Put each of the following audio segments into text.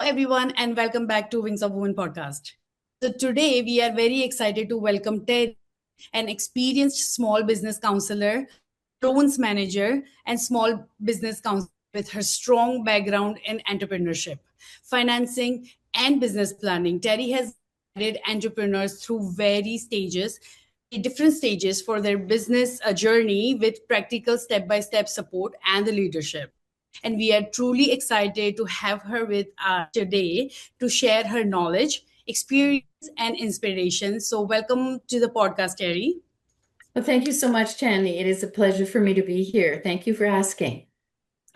everyone, and welcome back to Wings of Women podcast. So, today we are very excited to welcome Terri, an experienced small business counselor, loans manager, and small business counselor with her strong background in entrepreneurship, financing, and business planning. Terri has guided entrepreneurs through different stages for their business journey with practical step by step support and the leadership. And we are truly excited to have her with us today to share her knowledge, experience, and inspiration. So, welcome to the podcast, Terri. Well, thank you so much, Chandy. It is a pleasure for me to be here. Thank you for asking.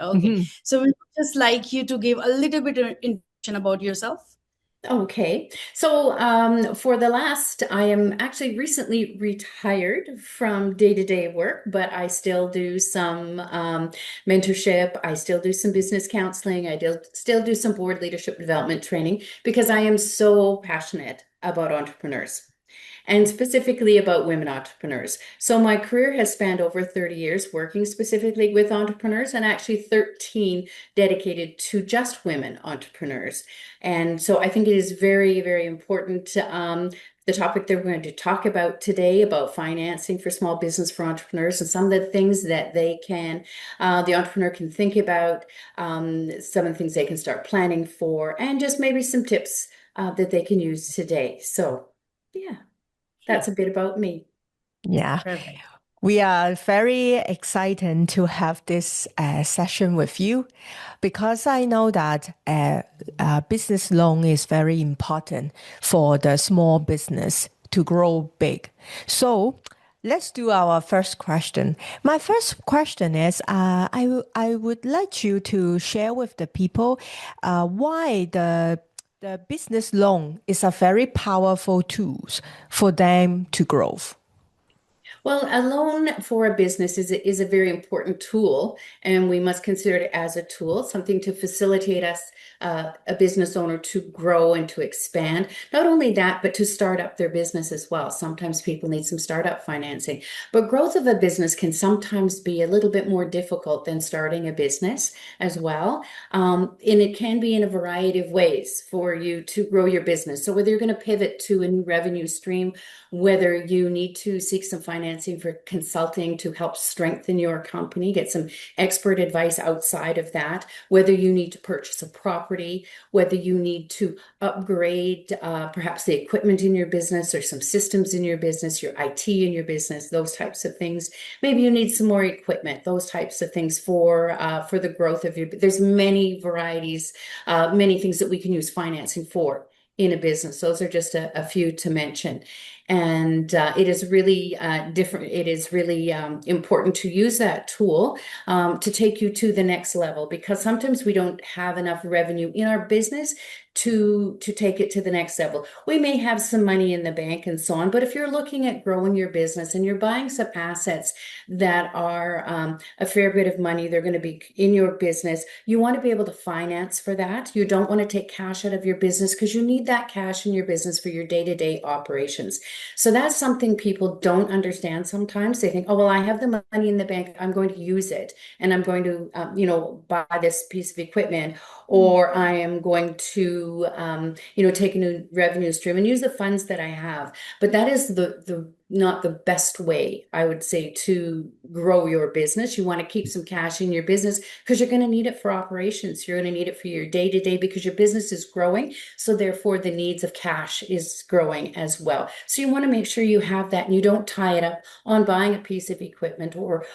Okay, so we would just like you to give a little bit of information about yourself. Okay. For the last, I am actually recently retired from day-to-day work, but I still do some mentorship. I still do some business counseling. Still do some board leadership development training because I am so passionate about entrepreneurs, and specifically about women entrepreneurs. So my career has spanned over 30 years working specifically with entrepreneurs, and actually 13 dedicated to just women entrepreneurs. And so I think it is very, very important. The topic that we're going to talk about today about financing for small business for entrepreneurs and some of the things that the entrepreneur can think about, some of the things they can start planning for, and just maybe some tips that they can use today. So, yeah. That's a bit about me. Yeah, Perfect. we are very excited to have this session with you because I know that business loan is very important for the small business to grow big. So let's do our first question. My first question is, I would like you to share with the people why the business loan is a very powerful tool for them to grow. Well, a loan for a business is a very important tool, and we must consider it as a tool, something to facilitate us, a business owner, to grow and to expand. Not only that, but to start up their business as well. Sometimes people need some startup financing, but growth of a business can sometimes be a little bit more difficult than starting a business as well. And it can be in a variety of ways for you to grow your business. So whether you're going to pivot to a new revenue stream, whether you need to seek some financing for consulting to help strengthen your company, get some expert advice outside of that, whether you need to purchase a property, whether you need to upgrade perhaps the equipment in your business or some systems in your business, your IT in your business, those types of things. Maybe you need some more equipment, those types of things for the growth of your. There's many varieties, many things that we can use financing for in a business. Those are just a few to mention. And it is really different. It is really important to use that tool to take you to the next level, because sometimes we don't have enough revenue in our business to take it to the next level. We may have some money in the bank and so on, but if you're looking at growing your business and you're buying some assets that are a fair bit of money, they're going to be in your business, you want to be able to finance for that. You don't want to take cash out of your business because you need that cash in your business for your day-to-day operations. So that's something people don't understand sometimes. They think, oh, well, I have the money in the bank, I'm going to use it, and I'm going to, buy this piece of equipment, or I am going to, take a new revenue stream and use the funds that I have. But that is the not the best way, I would say, to grow your business. You want to keep some cash in your business because you're going to need it for operations. You're going to need it for your day-to-day because your business is growing. So therefore, the needs of cash is growing as well. So you want to make sure you have that and you don't tie it up on buying a piece of equipment or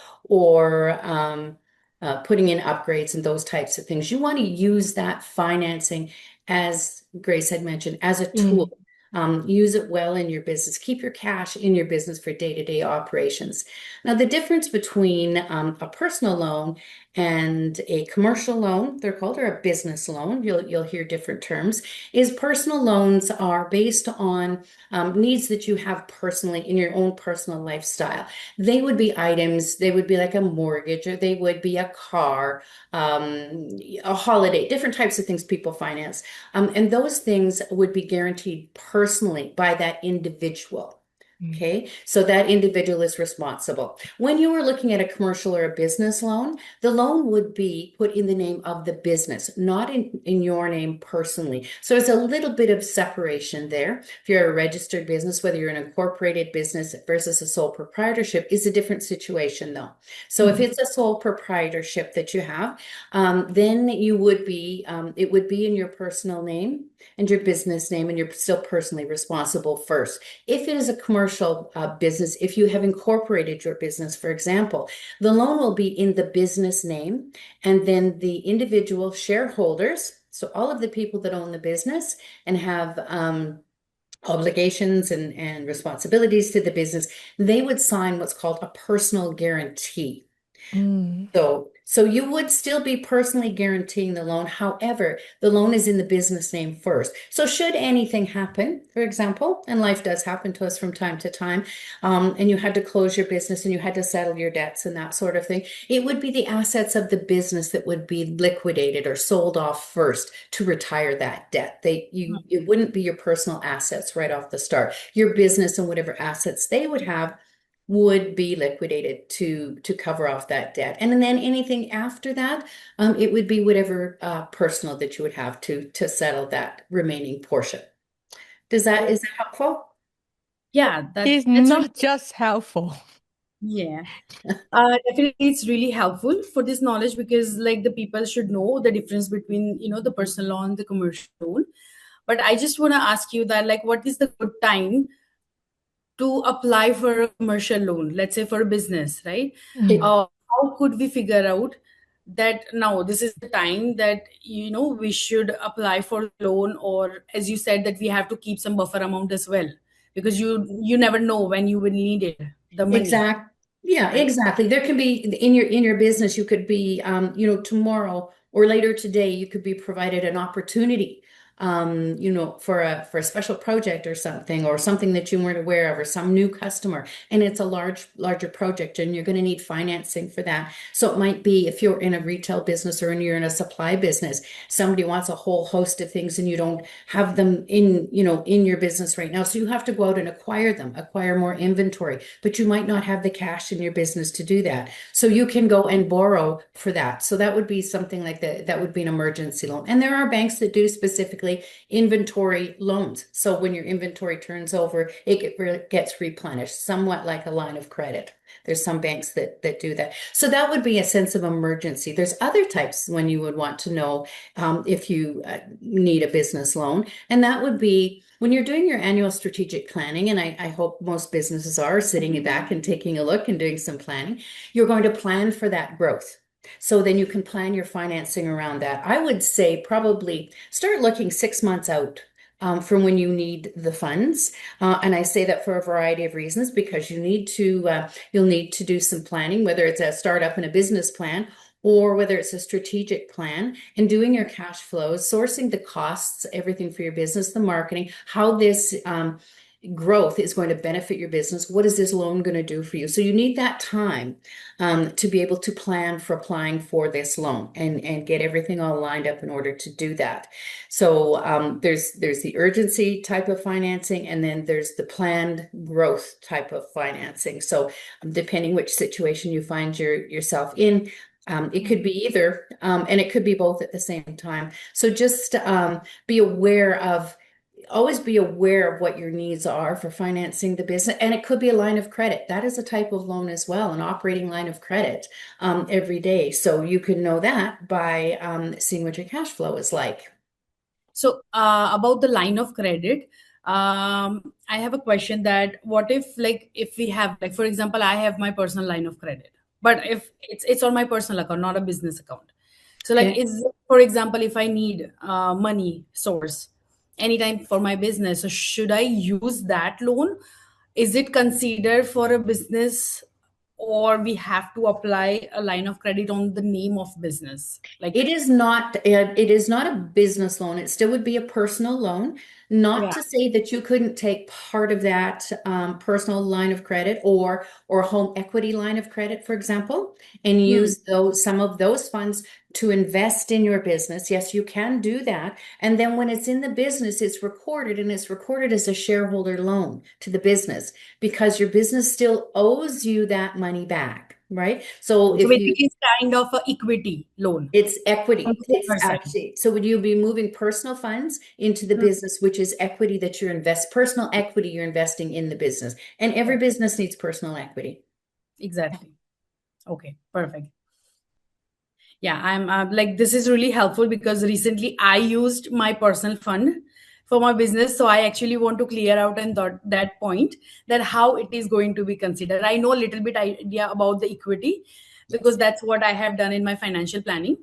putting in upgrades and those types of things. You want to use that financing, as Grace had mentioned, as a tool. Use it well in your business. Keep your cash in your business for day-to-day operations. Now, the difference between a personal loan and a commercial loan, they're called, or a business loan, you'll hear different terms, is personal loans are based on needs that you have personally in your own personal lifestyle. They would be items, they would be like a mortgage, or they would be a car, a holiday, different types of things people finance. And those things would be guaranteed personally by that individual. Okay, so that individual is responsible. When you are looking at a commercial or a business loan, the loan would be put in the name of the business, not in your name personally. So it's a little bit of separation there. If you're a registered business, whether you're an incorporated business versus a sole proprietorship is a different situation though. So if it's a sole proprietorship that you have, then you would be, it would be in your personal name and your business name, and you're still personally responsible first. If it is a commercial business, if you have incorporated your business, for example, the loan will be in the business name, and then the individual shareholders, so all of the people that own the business and have obligations and responsibilities to the business, they would sign what's called a personal guarantee. So you would still be personally guaranteeing the loan. However, the loan is in the business name first. So should anything happen, for example, and life does happen to us from time to time, and you had to close your business and you had to settle your debts and that sort of thing, it would be the assets of the business that would be liquidated or sold off first to retire that debt. It wouldn't be your personal assets right off the start. Your business and whatever assets they would have would be liquidated to cover off that debt. And then anything after that, it would be whatever personal that you would have to settle that remaining portion. Is that helpful? Yeah, It's that's not just helpful. yeah. Definitely, it's really helpful for this knowledge, because like the people should know the difference between, the personal loan, the commercial loan. But I just want to ask you that, like, what is the good time to apply for a commercial loan, let's say for a business, right? How could we figure out that now this is the time that we should apply for a loan, or as you said, that we have to keep some buffer amount as well, because you never know when you will need it, the money, Yeah, right? exactly. There can be in your business, you could be, tomorrow or later today, you could be provided an opportunity, for a special project or something that you weren't aware of, or some new customer, and it's a larger project, and you're going to need financing for that. So it might be if you're in a retail business or you're in a supply business, somebody wants a whole host of things, and you don't have them in your business right now. So you have to go out and acquire more inventory, but you might not have the cash in your business to do that. So you can go and borrow for that. So that would be something like that. That would be an emergency loan. And there are banks that do specifically inventory loans. So when your inventory turns over, it gets replenished, somewhat like a line of credit. There's some banks that do that. So that would be a sense of emergency. There's other types when you would want to know if you need a business loan. And that would be when you're doing your annual strategic planning, and I hope most businesses are sitting back and taking a look and doing some planning, you're going to plan for that growth. So then you can plan your financing around that. I would say probably start looking 6 months out from when you need the funds. And I say that for a variety of reasons, because you'll need to do some planning, whether it's a startup and a business plan, or whether it's a strategic plan, and doing your cash flows, sourcing the costs, everything for your business, the marketing, how this growth is going to benefit your business. What is this loan going to do for you? So you need that time to be able to plan for applying for this loan and get everything all lined up in order to do that. So there's the urgency type of financing, and then there's the planned growth type of financing. So depending which situation you find yourself in, it could be either, and it could be both at the same time. So just always be aware of what your needs are for financing the business. And it could be a line of credit. That is a type of loan as well, an operating line of credit every day. So you can know that by seeing what your cash flow is like. So about the line of credit, I have a question that what if we have, like, for example, I have my personal line of credit, but if it's on my personal account, not a business account. So like, Okay. for example, if I need money source anytime for my business, so should I use that loan? Is it considered for a business, or we have to apply a line of credit on the name of business? Like, It is not a business loan. It still would be a personal loan Not Yeah. to say that you couldn't take part of that personal line of credit or home equity line of credit, for example, and Hmm. use some of those funds to invest in your business. Yes, you can do that. And then when it's in the business, it's recorded, and it's recorded as a shareholder loan to the business because your business still owes you that money back, right? So So if you basically, it's kind of a equity loan it's on equity. the It's owner side. actually, so would you be moving personal funds into the Hmm. business, which is equity that personal equity you're investing in the business. And every Correct. business needs personal equity. Exactly. Okay, perfect. Yeah, I'm like, this is really helpful because recently I used my personal fund for my business. So I actually want to clear out and that point, that how it is going to be considered. I know a little bit idea about the equity because Yes. that's what I have done in my financial planning,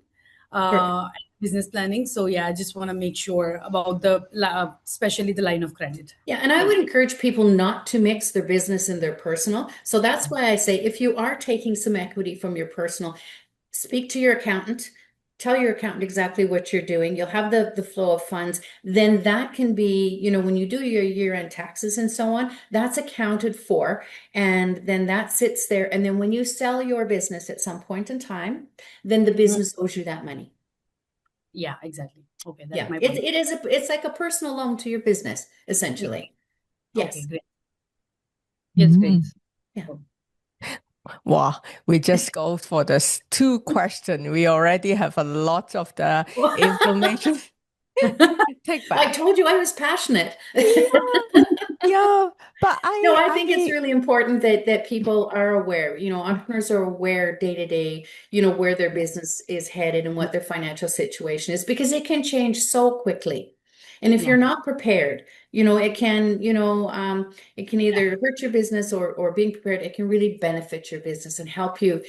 Perfect. business planning. So yeah, I just want to make sure about especially the line of credit. Yeah, and I Yeah. would encourage people not to mix their business and their personal. So that's why I say if you are taking some equity from your personal, speak to your accountant, tell your accountant exactly what you're doing. You'll have the flow of funds. Then that can be, when you do your year-end taxes and so on, that's accounted for. And then that sits there. And then when you sell your business at some point in time, then the Mhm. business owes you that money. Yeah, exactly. Okay, that's Yeah, my it, point. it is it's like a personal loan to your business, essentially. Okay, Yes. great. It's great. Mm. Yeah. Wow, we just go for the two questions. We already have a lot of the information. Take I back. told you I was passionate. Yeah, but No, I, I think it's I, really important that people are aware, entrepreneurs are aware day to day, where their business is headed and what their financial situation is, because it can change so quickly. And if Yeah. you're not prepared, it can Yeah. either hurt your business or being prepared, it can really benefit your business and help you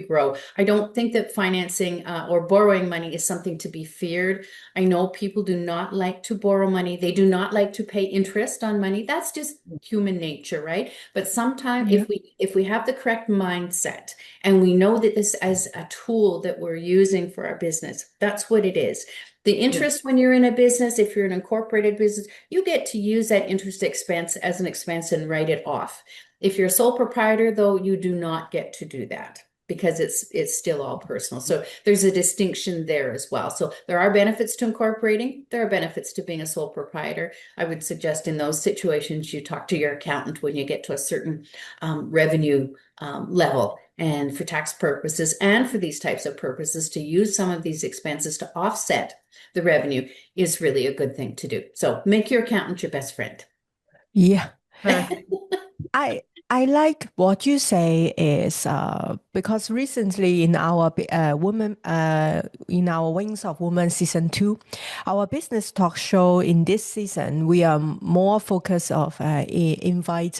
grow. I don't think that financing or borrowing money is something to be feared. I know people do not like to borrow money. They do not like to pay interest on money. That's just human nature, right? But sometimes yeah, if we have the correct mindset and we know that this as a tool that we're using for our business, that's what it is. The Yes. interest when you're in a business, if you're an incorporated business, you get to use that interest expense as an expense and write it off. If you're a sole proprietor, though, you do not get to do that because it's still all personal. So there's a distinction there as well. So there are benefits to incorporating. There are benefits to being a sole proprietor. I would suggest in those situations you talk to your accountant when you get to a certain revenue level. And for tax purposes and for these types of purposes, to use some of these expenses to offset the revenue is really a good thing to do. So make your accountant your best friend. yeah. Perfect. I I like what you say is because recently in our woman in our Wings of Women season 2, our business talk show in this season, we are more focused of invite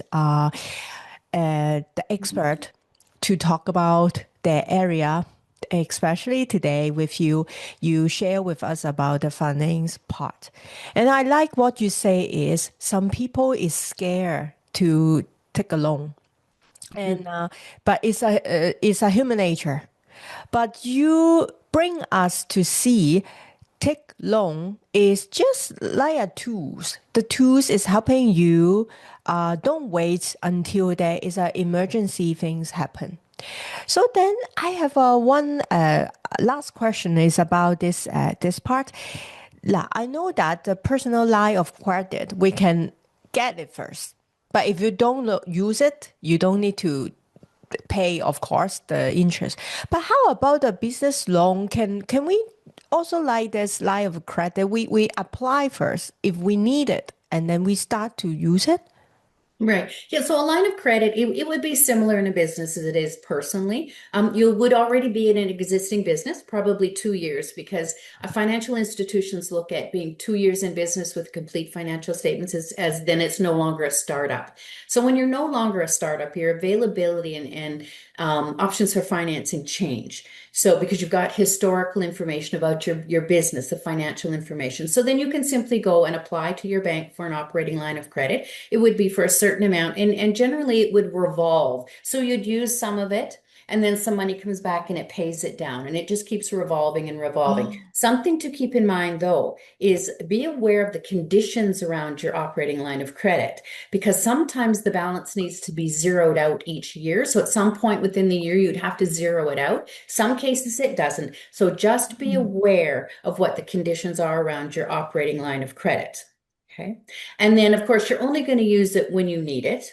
the expert to talk about their area, especially today with you. You share with us about the finance part. And I like what you say is some people is scared to take a loan. And but it's a human nature. But you bring us to see take loan is just like a tools. The tools is helping you. Don't wait until there is an emergency things happen. So then I have one last question is about this part. I know that the personal line of credit we can get it first, but if you don't use it, you don't need to pay, of course, the interest. But how about the business loan? Can we also like this line of credit? We apply first if we need it, and then we start to use it. Right. Yeah. So a line of credit, it would be similar in a business as it is personally. You would already be in an existing business, probably 2 years, because financial institutions look at being 2 years in business with complete financial statements as then it's no longer a startup. So when you're no longer a startup, your availability and options for financing change. So because you've got historical information about your business, the financial information. So then you can simply go and apply to your bank for an operating line of credit. It would be for a certain amount and generally it would revolve. So you'd use some of it and then some money comes back and it pays it down, and it just keeps revolving and revolving. Something to keep in mind, though, is be aware of the conditions around your operating line of credit, because sometimes the balance needs to be zeroed out each year. So at some point within the year, you'd have to zero it out. Some cases it doesn't. So just be aware of what the conditions are around your operating line of credit. Okay. And then, of course, you're only going to use it when you need it.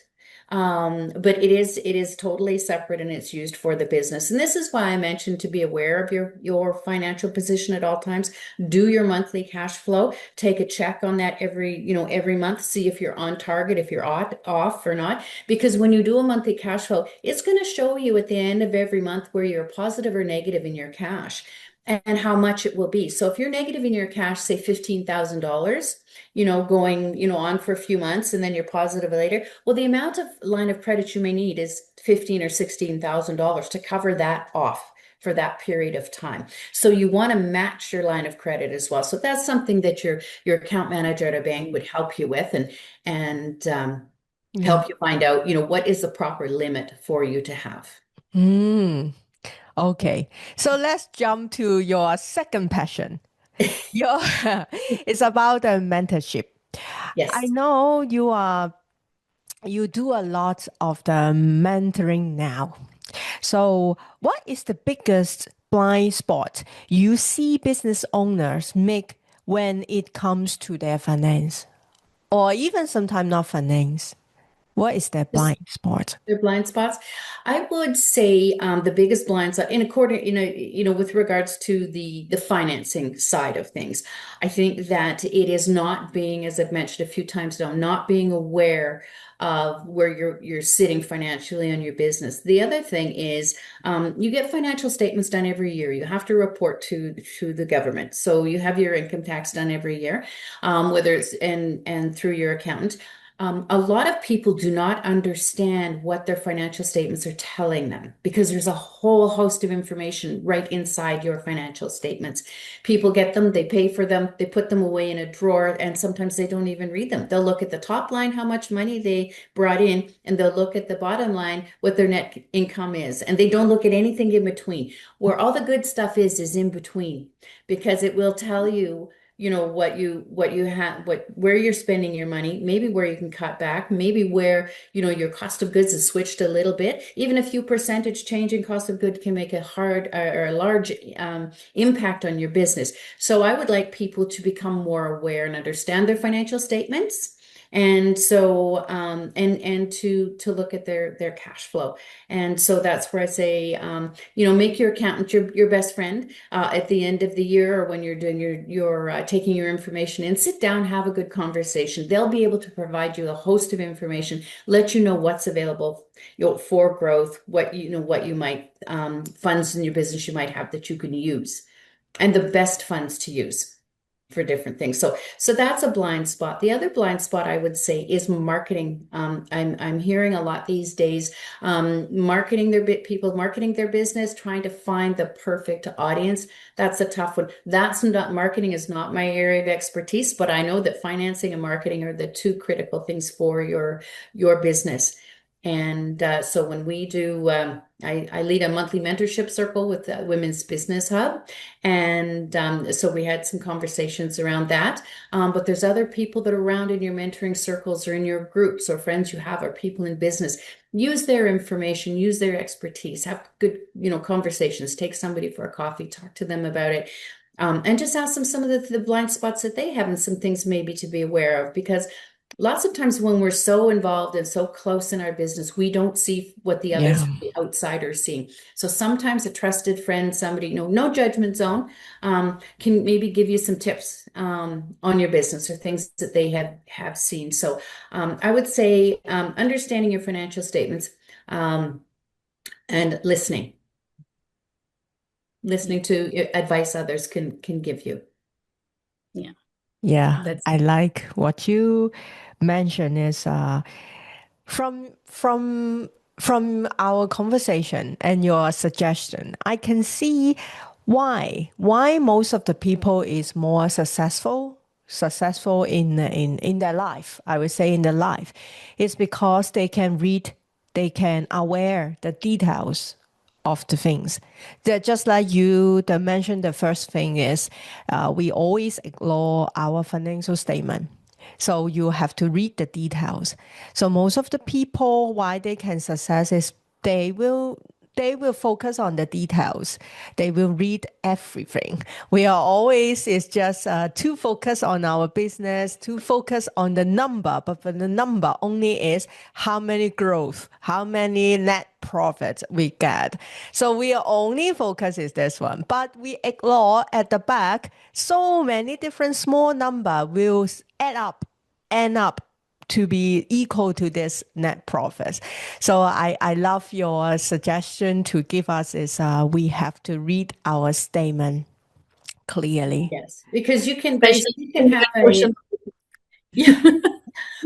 But it is totally separate, and it's used for the business. And this is why I mentioned to be aware of your financial position at all times. Do your monthly cash flow. Take a check on that every month. See if you're on target, if you're off or not. Because when you do a monthly cash flow, it's going to show you at the end of every month where you're positive or negative in your cash and how much it will be. So if you're negative in your cash, say $15,000, going, on for a few months, and then you're positive later. Well, the amount of line of credit you may need is $15,000 or $16,000 to cover that off for that period of time. So you want to match your line of credit as well. So that's something that your account manager at a bank would help you with, and help you find out, what is the proper limit for you to have. Okay, so let's jump to your second passion. It's about mentorship. Yes. I know you do a lot of the mentoring now. So what is the biggest blind spot you see business owners make when it comes to their finance, or even sometimes not finance? What is their blind spot? Their blind spots. I would say the biggest blind spot, with regards to the financing side of things, I think that it is not being, as I've mentioned a few times now, not being aware of where you're sitting financially on your business. The other thing is you get financial statements done every year. You have to report to the government. So you have your income tax done every year, whether it's and through your accountant. A lot of people do not understand what their financial statements are telling them, because there's a whole host of information right inside your financial statements. People get them, they pay for them, they put them away in a drawer, and sometimes they don't even read them. They'll look at the top line, how much money they brought in, and they'll look at the bottom line, what their net income is, and they don't look at anything in between. Where all the good stuff is in between, because it will tell you what you have, where you're spending your money, maybe where you can cut back, maybe where, your cost of goods is switched a little bit. Even a few percentage change in cost of good can make a hard or a large impact on your business. So I would like people to become more aware and understand their financial statements. And so, and to look at their cash flow. And so that's where I say, make your accountant your best friend at the end of the year, or when you're doing your taking your information in. Sit down, have a good conversation. They'll be able to provide you a host of information, let you know what's available, for growth, what you might funds in your business you might have that you can use, and the best funds to use for different things. So that's a blind spot. The other blind spot I would say is marketing. I'm hearing a lot these days, marketing their business, trying to find the perfect audience. That's a tough one. Marketing is not my area of expertise, but I know that financing and marketing are the two critical things for your business. And so when we do, I lead a monthly mentorship circle with the Women's Business Hub. And so we had some conversations around that. But there's other people that are around in your mentoring circles, or in your groups, or friends you have, or people in business. Use their information, use their expertise, have good, conversations, take somebody for a coffee, talk to them about it. And just ask them some of the blind spots that they have, and some things maybe to be aware of, because lots of times when we're so involved and so close in our business, we don't see what the others, the outsiders, seeing. So sometimes a trusted friend, somebody, no judgment zone, can maybe give you some tips on your business, or things that they have seen. So I would say understanding your financial statements, and listening to advice others can give you. Yeah, I like what you mentioned is from our conversation and your suggestion, I can see why most of the people is more successful in their life. I would say in their life is because they can read, they can aware the details of the things. Just like you mentioned, the first thing is we always ignore our financial statement. So you have to read the details. So most of the people, why they can success is they will focus on the details. They will read everything. We are always is just too focused on our business, too focused on the number, but for the number only is how many growth, how many net profits we get. So we are only focus is this one, but we ignore at the back so many different small number will end up to be equal to this net profit. So I love your suggestion to give us is we have to read our statement clearly. Yes, because you can Especially have question. yeah.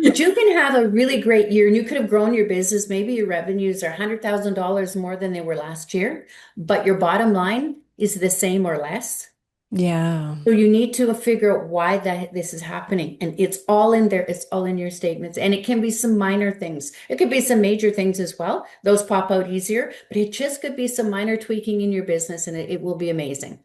But you can have a really great year and you could have grown your business. Maybe your revenues are $100,000 more than they were last year, but your bottom line is the same or less. Yeah. So you need to figure out why this is happening. And it's all in there. It's all in your statements. And it can be some minor things. It could be some major things as well. Those pop out easier, but it just could be some minor tweaking in your business and it will be amazing.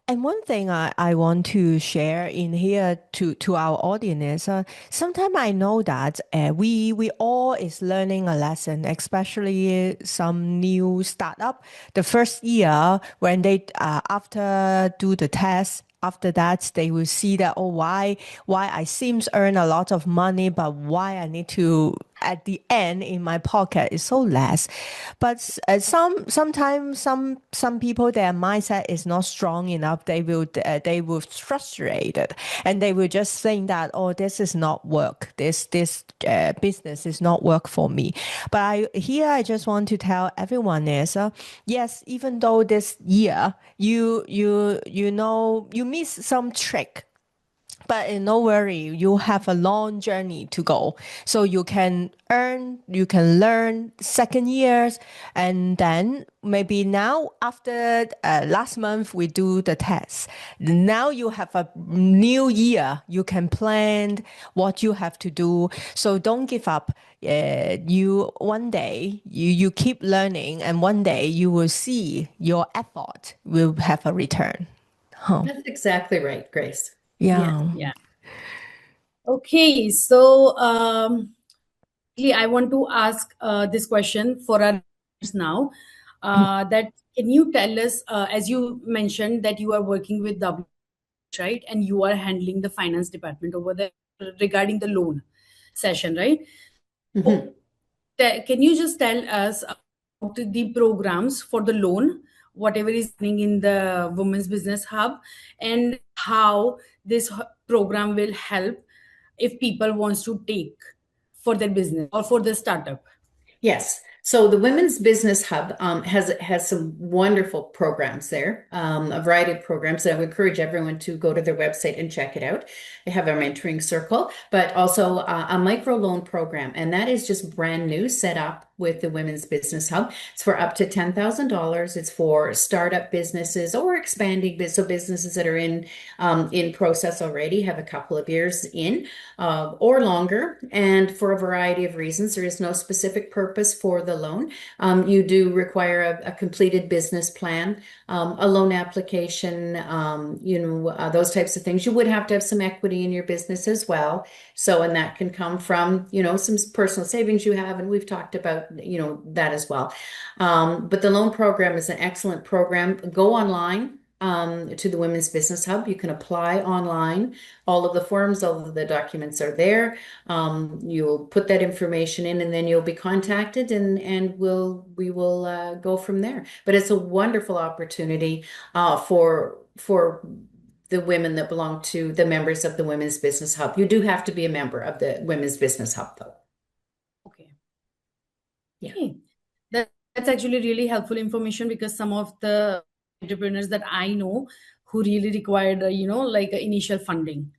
And one thing I want to share in here to our audience, sometimes I know that we all is learning a lesson, especially some new startup. The first year when they after do the test, after that they will see that why I seems earn a lot of money, but why I need to at the end in my pocket is so less. But sometimes some people their mindset is not strong enough. They will frustrated and they will just think that this is not work. This business is not work for me. But I just want to tell everyone is yes, even though this year you know you miss some trick, but no worry, you have a long journey to go. So you can learn second years, and then maybe now after last month we do the test. Now you have a new year. You can plan what you have to do. So don't give up. You one day you keep learning, and one day you will see your effort will have a return. That's exactly right, Grace. Yeah. Yeah. Okay, so I want to ask this question for our listeners now. That can you tell us, as you mentioned that you are working with W, right, and you are handling the finance department over there regarding the loan session, right? Mhm. Can you just tell us about the programs for the loan, whatever is happening in the Women's Business Hub, and how this program will help if people wants to take for their business or for the startup? Yes. So the Women's Business Hub has some wonderful programs there, a variety of programs. I would encourage everyone to go to their website and check it out. They have a mentoring circle, but also a microloan program, and that is just brand new, set up with the Women's Business Hub. It's for up to $10,000. It's for startup businesses or expanding so businesses that are in process already, have a couple of years in or longer, and for a variety of reasons. There is no specific purpose for the loan. You do require a completed business plan, a loan application, those types of things. You would have to have some equity in your business as well. So, and that can come from, some personal savings you have, and we've talked about, that as well. But the loan program is an excellent program. Go online to the Women's Business Hub. You can apply online. All of the forms, all of the documents are there. You'll put that information in, and then you'll be contacted, and we will go from there. But it's a wonderful opportunity for the women that belong to the members of the Women's Business Hub. You do have to be a member of the Women's Business Hub, though. Okay. Yeah. Okay. That's actually really helpful information, because some of the entrepreneurs that I know who really required, like initial funding,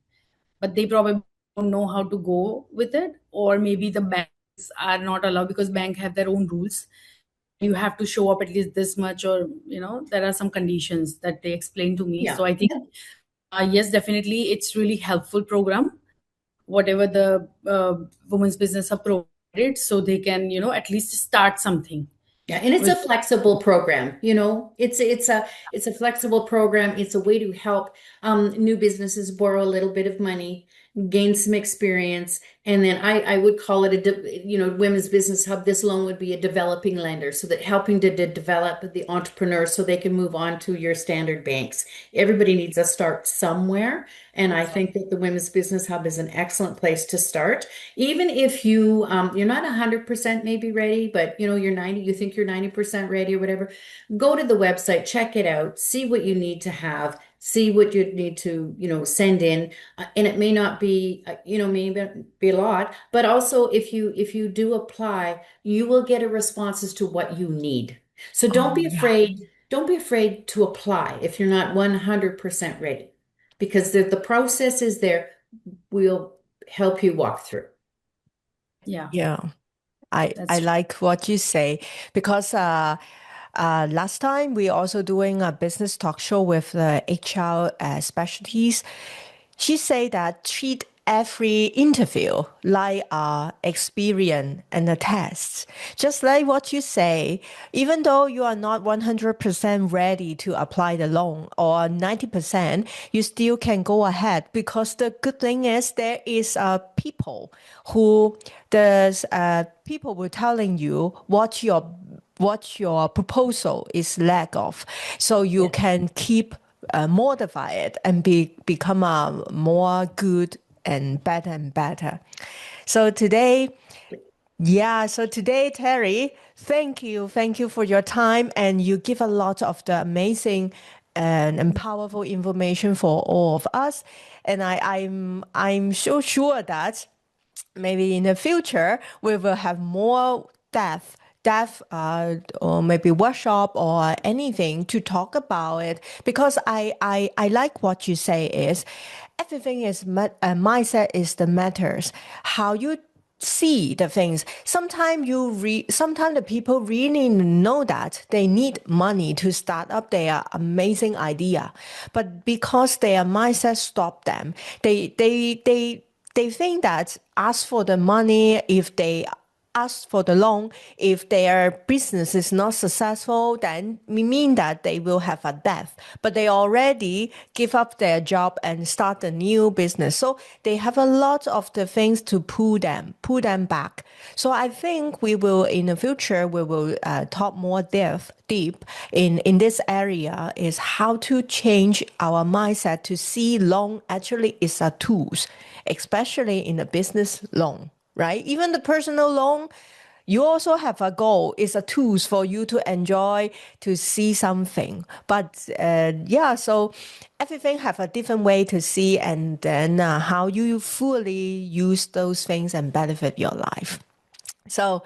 but they probably don't know how to go with it, or maybe the banks are not allowed because bank have their own rules. You have to show up at least this much, or there are some conditions that they explain to me. Yeah. So I think yes, definitely it's really helpful program, whatever the Women's Business Hub provided, so they can at least start something. Yeah, and it's a flexible program, it's a flexible program. It's a way to help new businesses borrow a little bit of money, gain some experience, and then I would call it Women's Business Hub. This loan would be a developing lender, so that helping to develop the entrepreneur so they can move on to your standard banks. Everybody needs to start somewhere, and I think that the Women's Business Hub is an excellent place to start. Even if you're not 100% maybe ready, but you think you're 90% ready or whatever, go to the website, check it out, see what you need to have, see what you need to, send in. And it may not be, maybe be a lot, but also if you do apply, you will get a response as to what you need. So don't be afraid. Don't be afraid to apply if you're not 100% ready, because the process is there. We'll help you walk through. Yeah. I like what you say, because last time we also doing a business talk show with the HR specialties. She said that treat every interview like a experience and a test. Just like what you say, even though you are not 100% ready to apply the loan or 90%, you still can go ahead, because the good thing is there is people who people were telling you what your proposal is lack of, so you can keep modify it and become a more good and better. So today, Terri, thank you for your time, and you give a lot of the amazing and powerful information for all of us. And I'm so sure that maybe in the future we will have more depth or maybe workshop or anything to talk about it, because I like what you say is everything is mindset is the matters, how you see the things. Sometimes sometimes the people really know that they need money to start up their amazing idea, but because their mindset stop them, they think that ask for the money, if they ask for the loan, if their business is not successful, then we mean that they will have a debt. But they already give up their job and start a new business. So they have a lot of the things to pull them back. So I think we will, in the future, we will talk more deep in this area, is how to change our mindset to see loan actually is a tools, especially in a business loan, right? Even the personal loan, you also have a goal. It's a tools for you to enjoy, to see something. But so everything have a different way to see, and then how you fully use those things and benefit your life. So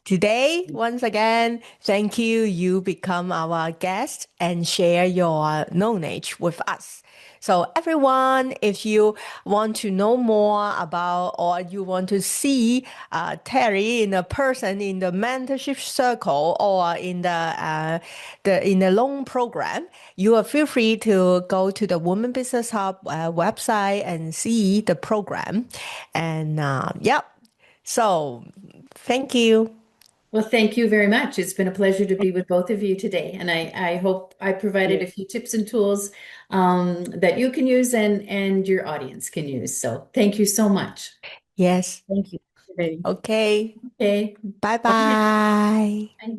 today, once again, thank you. You become our guest and share your knowledge with us. So everyone, if you want to know more about, or you want to see Terri in a person in the mentorship circle or in the loan program, you are feel free to go to the Women Business Hub website and see the program. And so thank you. Well, thank you very much. It's been a pleasure to be with both of you today. And I hope I provided a few tips and tools that you can use and your audience can use. So thank you so much. Yes. Thank you. Okay. Okay. Bye-bye. Bye.